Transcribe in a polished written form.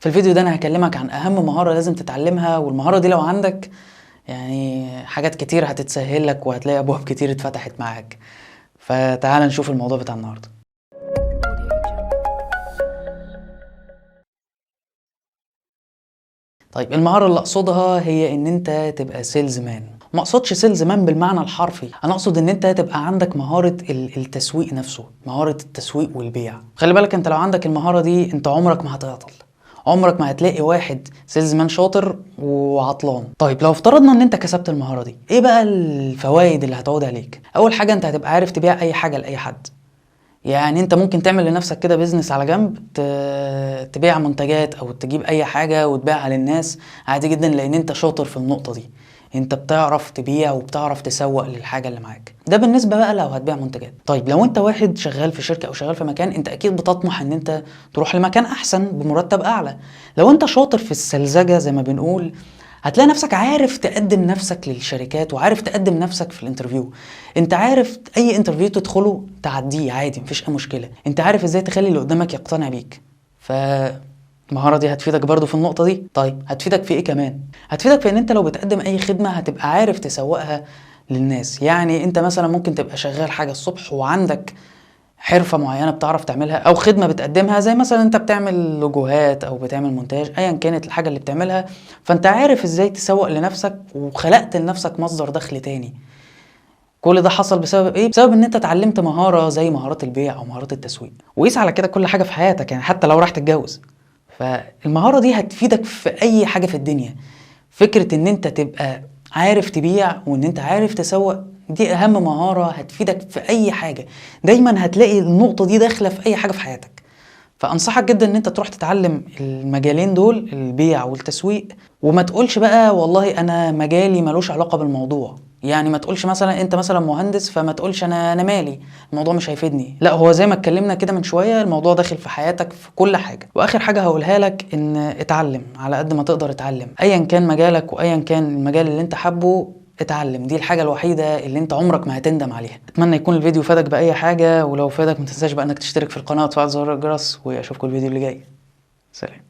في الفيديو ده انا هكلمك عن اهم مهارة لازم تتعلمها، والمهارة دي لو عندك يعني حاجات كتير هتتسهل لك وهتلاقي ابواب كتير اتفتحت معاك. فتعال نشوف الموضوع بتاع النهارده. طيب المهارة اللي اقصدها هي ان انت تبقى سيلز مان. ما اقصدش سيلز مان بالمعنى الحرفي، انا اقصد ان انت تبقى عندك مهارة التسويق نفسه، مهارة التسويق والبيع. خلي بالك انت لو عندك المهارة دي انت عمرك ما هتعطل، عمرك ما هتلاقي واحد سيلز مان شاطر وعطلان. طيب لو افترضنا ان انت كسبت المهارة دي، ايه بقى الفوائد اللي هتعود عليك؟ اول حاجة انت هتبقى عارف تبيع اي حاجة لاي حد. يعني انت ممكن تعمل لنفسك كده بيزنس على جنب، تبيع منتجات او تجيب اي حاجة وتبيعها للناس عادي جدا، لان انت شاطر في النقطة دي. انت بتعرف تبيع وبتعرف تسوق للحاجة اللي معاك. ده بالنسبة بقى لو هتبيع منتجات. طيب لو انت واحد شغال في شركة او شغال في مكان، انت اكيد بتطمح ان انت تروح لمكان احسن بمرتب اعلى. لو انت شاطر في السلزجة زي ما بنقول، هتلاقي نفسك عارف تقدم نفسك للشركات وعارف تقدم نفسك في الانترفيو. انت عارف اي انترفيو تدخله تعديه عادي، مفيش اي مشكله. انت عارف ازاي تخلي اللي قدامك يقتنع بيك. المهارة دي هتفيدك برضو في النقطة دي. طيب هتفيدك في ايه كمان؟ هتفيدك في ان انت لو بتقدم اي خدمة هتبقى عارف تسوقها للناس. يعني انت مثلا ممكن تبقى شغال حاجة الصبح وعندك حرفة معينة بتعرف تعملها أو خدمة بتقدمها، زي مثلا أنت بتعمل لوجوهات أو بتعمل مونتاج، أيا كانت الحاجة اللي بتعملها، فأنت عارف إزاي تسوق لنفسك وخلقت لنفسك مصدر دخل تاني. كل ده حصل بسبب إيه؟ بسبب إن أنت اتعلمت مهارة زي مهارات البيع أو مهارات التسويق. وقيس على كده كل حاجة في حياتك، يعني حتى لو راح تتجوز، فالمهارة دي هتفيدك في أي حاجة في الدنيا. فكرة إن أنت تبقى عارف تبيع وإن أنت عارف تسوق، دي أهم مهارة هتفيدك في أي حاجة. دايما هتلاقي النقطة دي داخلة في أي حاجة في حياتك. فأنصحك جدا إن أنت تروح تتعلم المجالين دول، البيع والتسويق. وما تقولش بقى والله أنا مجالي ملوش علاقة بالموضوع. يعني ما تقولش مثلا انت مثلا مهندس فما تقولش انا مالي الموضوع مش هيفيدني. لا، هو زي ما اتكلمنا كده من شويه، الموضوع داخل في حياتك في كل حاجه. واخر حاجه هقولها لك ان اتعلم على قد ما تقدر. اتعلم ايا كان مجالك وايا كان المجال اللي انت حابه، اتعلم. دي الحاجه الوحيده اللي انت عمرك ما هتندم عليها. اتمنى يكون الفيديو فادك باي حاجه، ولو فادك ما تنساش بقى انك تشترك في القناه وتفعل زر الجرس، واشوفكم الفيديو اللي جاي. سلام.